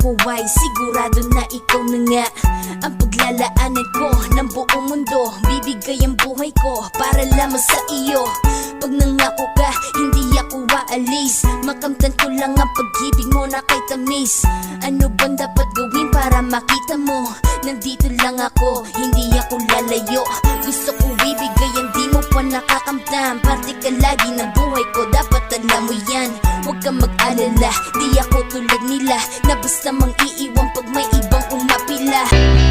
ako ay sigurado na ikaw na nga ang paglalaanan ko ng buong mundo. Bibigay ang buhay ko para lamang sa iyo. Pag nangako ka, hindi ako aalis. Makamtan ko lang ang pag-ibig mo na kay tamis. Ano bang dapat gawin para makita mo? Nandito lang ako, hindi ako lalayo. Gusto ko ibigay ang di mo pa nakakamtam. Parte ka lagi ng buhay ko, dapat alam mo yan. Huwag kang mag-alala, di ako tulad nila na basta mang iiwan pag may ibang umapila.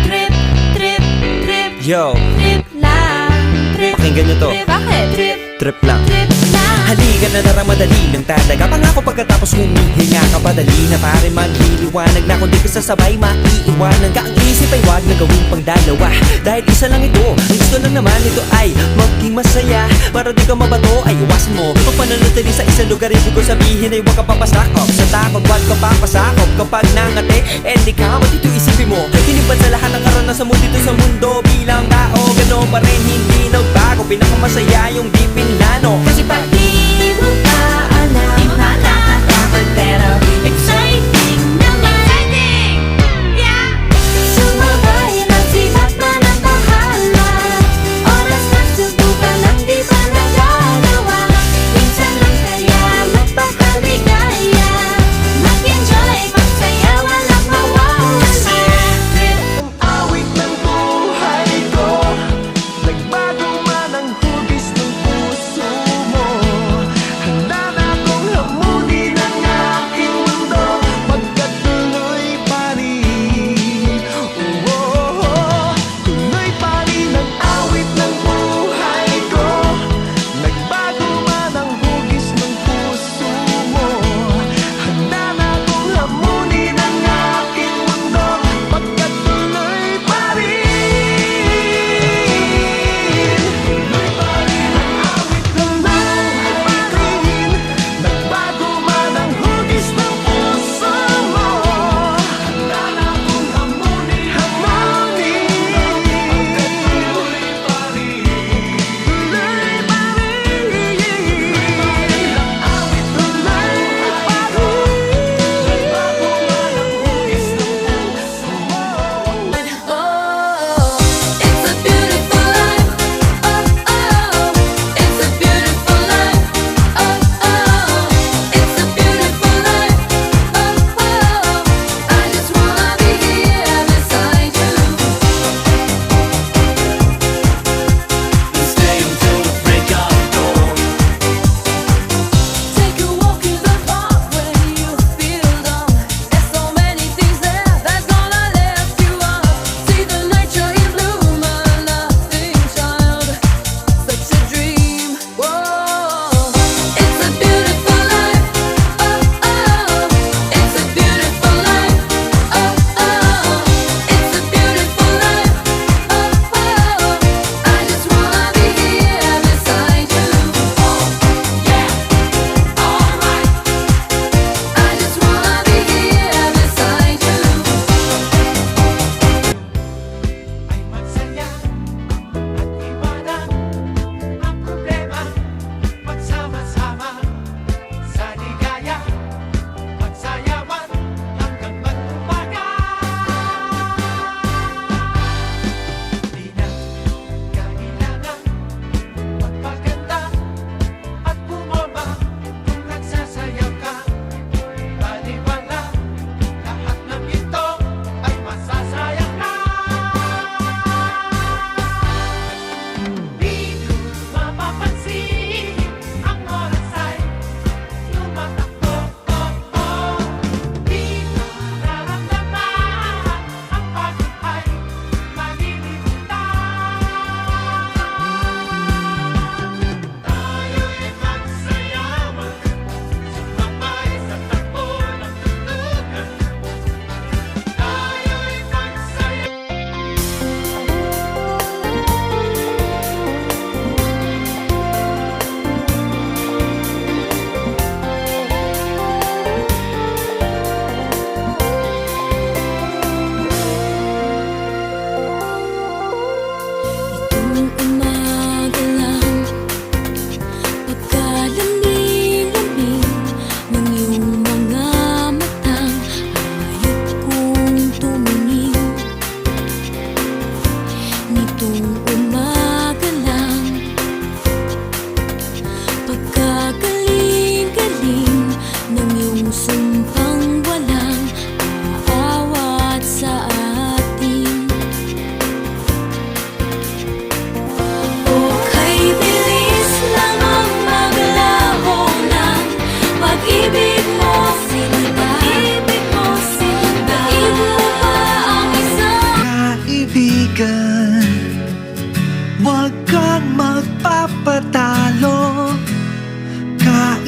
Trip, trip, trip, Yo, trip lang. Trip, pakinggan nyo to. trip, bakit? Trip, Trip lang. trip lang. Halika na dara, madali lang talaga. Pangako pagkatapos humihinga ka, padali na pare magliliwanag na. Kung di ka sasabay, maiiwanan ka. Ang isip ay wag na gawin pang dalawa, dahil isa lang ito. Ang gusto lang naman ito ay maging masaya. Para di ka mabato ay iwasan mo kung pananatili sa isang lugar. Ibig ko sabihin ay huwag ka papasakop sa takot, wag ka papasakop. Kapag nangate, di ka matito isipin mo. Hinipan sa lahat ng karanasan mo dito sa mundo. Bilang tao, gano'n pa rin hindi nagbago. Pinakamasaya yung di pinlano. Kasi pag di mo pa alam, nakakatakot pero exciting naman. Exciting! Yeah! Sumabay lang sibat na ng bahala. Oras na subukan ang di pa nagagawa. Minsan lang kaya magpakaligaya. Mag-enjoy, magsaya, walang mawawala.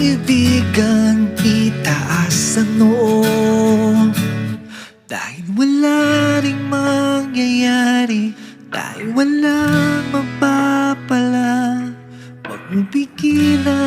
Kaibigan, itaas ang noo. Dahil wala ring mangyayari, dahil walang mapapala. Huwag mong pigilan